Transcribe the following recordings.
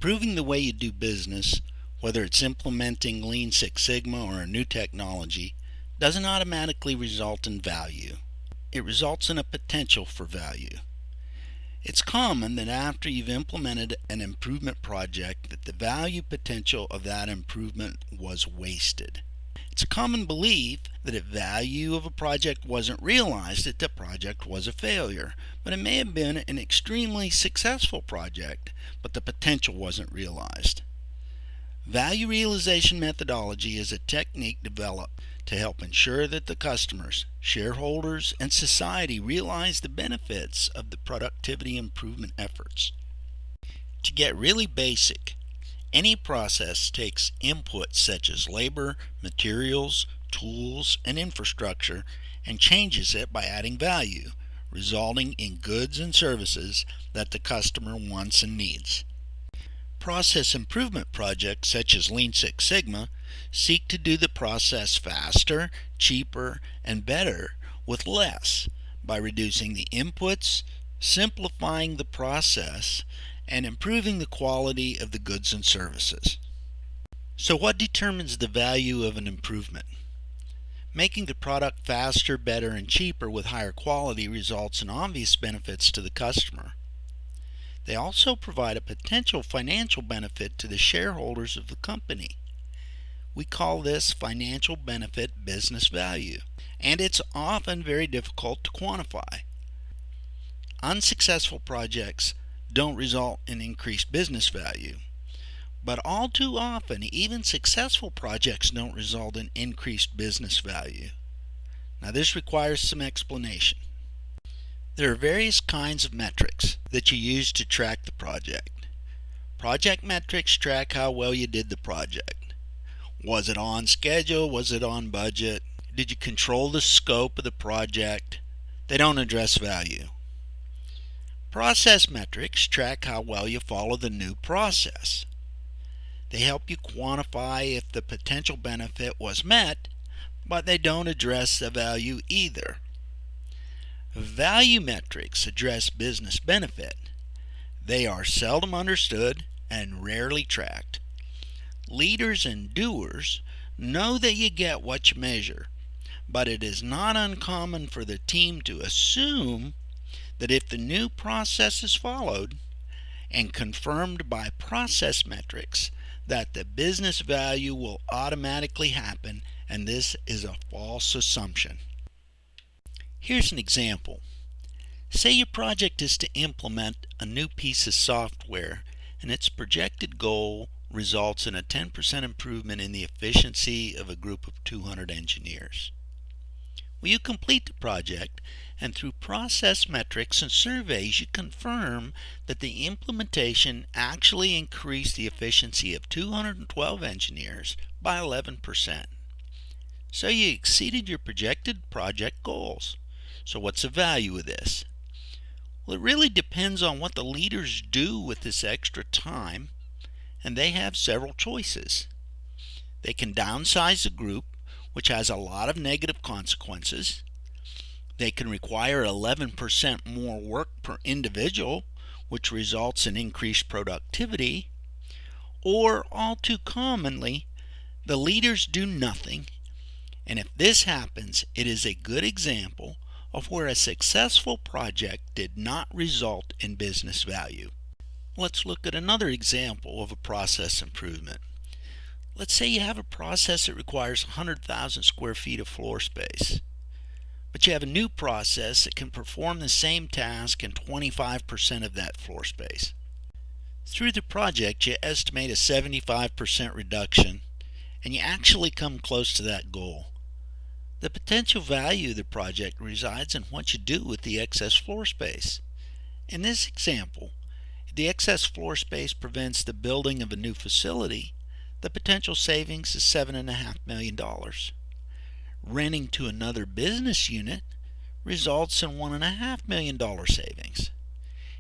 Improving the way you do business, whether it's implementing Lean Six Sigma or a new technology, doesn't automatically result in value. It results in a potential for value. It's common that after you've implemented an improvement project that the value potential of that improvement was wasted. It's a common belief that if value of a project wasn't realized, that the project was a failure. But it may have been an extremely successful project, but the potential wasn't realized. Value realization methodology is a technique developed to help ensure that the customers, shareholders, and society realize the benefits of the productivity improvement efforts. To get really basic, any process takes inputs such as labor, materials, tools, and infrastructure and changes it by adding value, resulting in goods and services that the customer wants and needs. Process improvement projects such as Lean Six Sigma seek to do the process faster, cheaper, and better with less by reducing the inputs, simplifying the process, and improving the quality of the goods and services. So what determines the value of an improvement? Making the product faster, better, and cheaper with higher quality results in obvious benefits to the customer. They also provide a potential financial benefit to the shareholders of the company. We call this financial benefit business value, and it's often very difficult to quantify. Unsuccessful projects don't result in increased business value, but all too often even successful projects don't result in increased business value. Now this requires some explanation. There are various kinds of metrics that you use to track the project. Project metrics track how well you did the project. Was it on schedule? Was it on budget? Did you control the scope of the project? They don't address value. Process metrics track how well you follow the new process. They help you quantify if the potential benefit was met, but they don't address the value either. Value metrics address business benefit. They are seldom understood and rarely tracked. Leaders and doers know that you get what you measure, but it is not uncommon for the team to assume that if the new process is followed and confirmed by process metrics, that the business value will automatically happen, and this is a false assumption. Here's an example. Say your project is to implement a new piece of software and its projected goal results in a 10% improvement in the efficiency of a group of 200 engineers. Well, you complete the project, and through process metrics and surveys you confirm that the implementation actually increased the efficiency of 212 engineers by 11%. So you exceeded your projected project goals. So what's the value of this? Well, it really depends on what the leaders do with this extra time, and they have several choices. They can downsize the group, which has a lot of negative consequences. They can require 11% more work per individual, which results in increased productivity. Or, all too commonly, the leaders do nothing, and if this happens, it is a good example of where a successful project did not result in business value. Let's look at another example of a process improvement. Let's say you have a process that requires 100,000 square feet of floor space, but you have a new process that can perform the same task in 25% of that floor space. Through the project, you estimate a 75% reduction, and you actually come close to that goal. The potential value of the project resides in what you do with the excess floor space. In this example, if the excess floor space prevents the building of a new facility, the potential savings is $7.5 million. Renting to another business unit results in $1.5 million savings.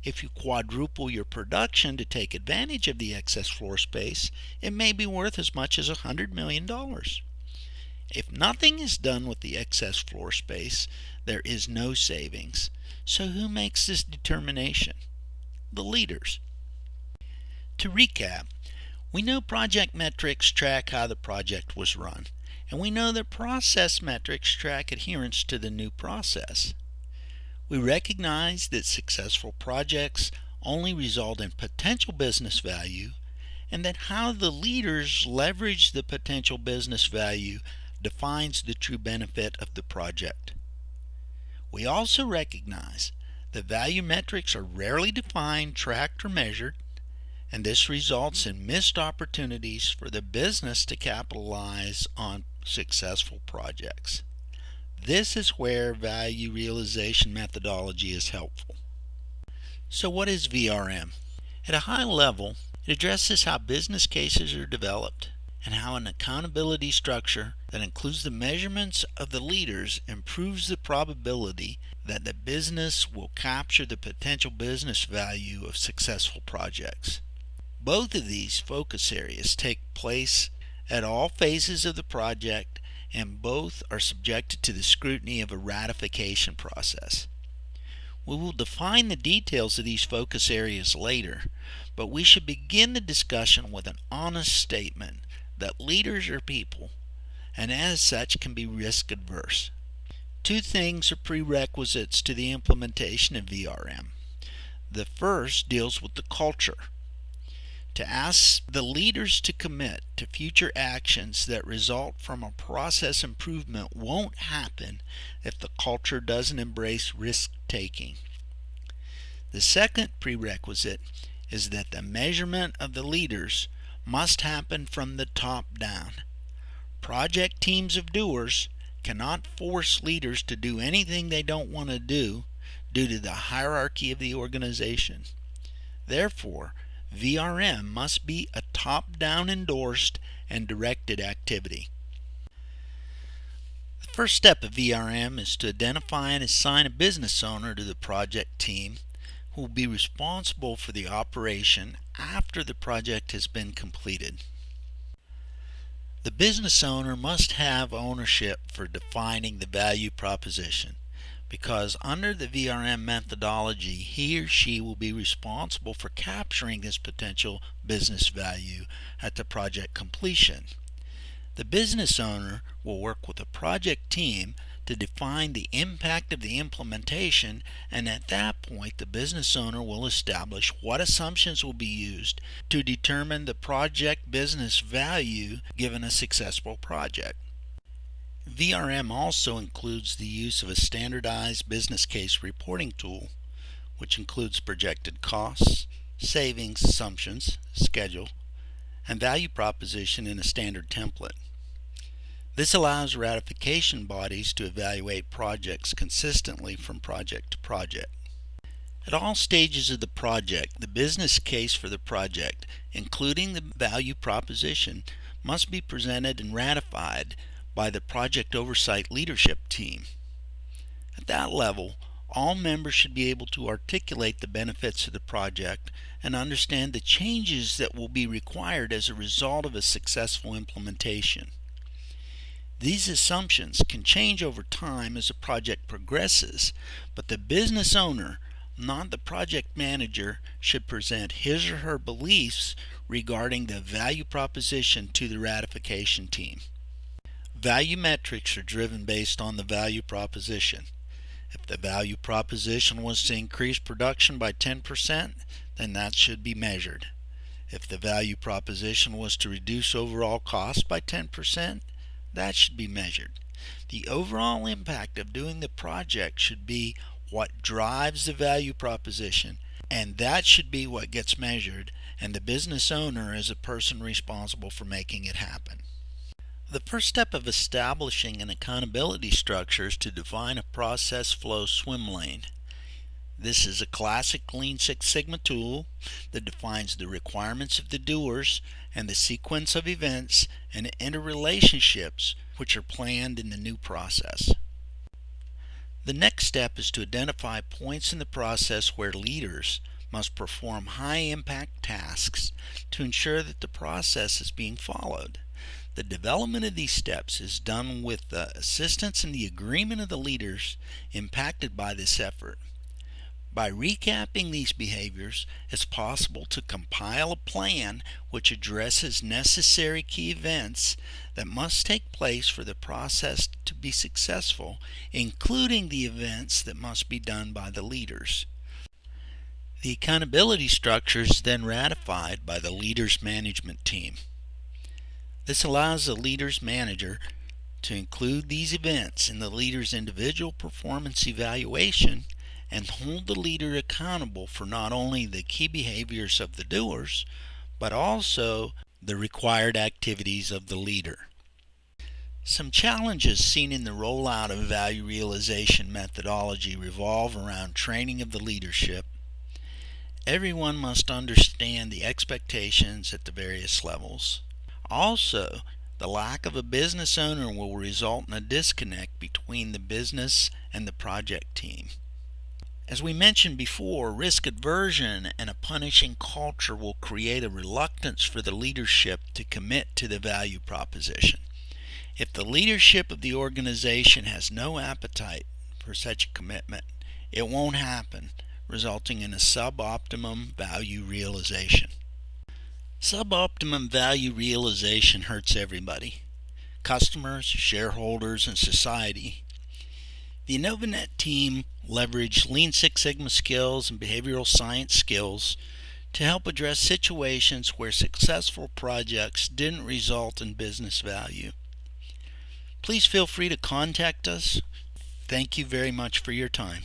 If you quadruple your production to take advantage of the excess floor space, it may be worth as much as $100 million. If nothing is done with the excess floor space, there is no savings. So who makes this determination? The leaders. To recap, we know project metrics track how the project was run, and we know that process metrics track adherence to the new process. We recognize that successful projects only result in potential business value, and that how the leaders leverage the potential business value defines the true benefit of the project. We also recognize that value metrics are rarely defined, tracked, or measured, and this results in missed opportunities for the business to capitalize on successful projects. This is where value realization methodology is helpful. So what is VRM? At a high level, it addresses how business cases are developed and how an accountability structure that includes the measurements of the leaders improves the probability that the business will capture the potential business value of successful projects. Both of these focus areas take place at all phases of the project, and both are subjected to the scrutiny of a ratification process. We will define the details of these focus areas later, but we should begin the discussion with an honest statement that leaders are people, and as such can be risk adverse. Two things are prerequisites to the implementation of VRM. The first deals with the culture. To ask the leaders to commit to future actions that result from a process improvement won't happen if the culture doesn't embrace risk-taking. The second prerequisite is that the measurement of the leaders must happen from the top down. Project teams of doers cannot force leaders to do anything they don't want to do due to the hierarchy of the organization. Therefore, VRM must be a top-down endorsed and directed activity. The first step of VRM is to identify and assign a business owner to the project team who will be responsible for the operation after the project has been completed. The business owner must have ownership for defining the value proposition, because under the VRM methodology, he or she will be responsible for capturing this potential business value at the project completion. The business owner will work with the project team to define the impact of the implementation, and at that point the business owner will establish what assumptions will be used to determine the project business value given a successful project. VRM also includes the use of a standardized business case reporting tool, which includes projected costs, savings assumptions, schedule, and value proposition in a standard template. This allows ratification bodies to evaluate projects consistently from project to project. At all stages of the project, the business case for the project, including the value proposition, must be presented and ratified by the project oversight leadership team. At that level, all members should be able to articulate the benefits of the project and understand the changes that will be required as a result of a successful implementation. These assumptions can change over time as the project progresses, but the business owner, not the project manager, should present his or her beliefs regarding the value proposition to the ratification team. Value metrics are driven based on the value proposition. If the value proposition was to increase production by 10%, then that should be measured. If the value proposition was to reduce overall cost by 10%, that should be measured. The overall impact of doing the project should be what drives the value proposition, and that should be what gets measured, and the business owner is a person responsible for making it happen. The first step of establishing an accountability structure is to define a process flow swim lane. This is a classic Lean Six Sigma tool that defines the requirements of the doers and the sequence of events and interrelationships which are planned in the new process. The next step is to identify points in the process where leaders must perform high-impact tasks to ensure that the process is being followed. The development of these steps is done with the assistance and the agreement of the leaders impacted by this effort. By recapping these behaviors, it's possible to compile a plan which addresses necessary key events that must take place for the process to be successful, including the events that must be done by the leaders. The accountability structure is then ratified by the leader's management team. This allows the leader's manager to include these events in the leader's individual performance evaluation and hold the leader accountable for not only the key behaviors of the doers, but also the required activities of the leader. Some challenges seen in the rollout of value realization methodology revolve around training of the leadership. Everyone must understand the expectations at the various levels. Also, the lack of a business owner will result in a disconnect between the business and the project team. As we mentioned before, risk aversion and a punishing culture will create a reluctance for the leadership to commit to the value proposition. If the leadership of the organization has no appetite for such a commitment, it won't happen, resulting in a suboptimum value realization. Suboptimum value realization hurts everybody: customers, shareholders, and society. The Innovanet team leveraged Lean Six Sigma skills and behavioral science skills to help address situations where successful projects didn't result in business value. Please feel free to contact us. Thank you very much for your time.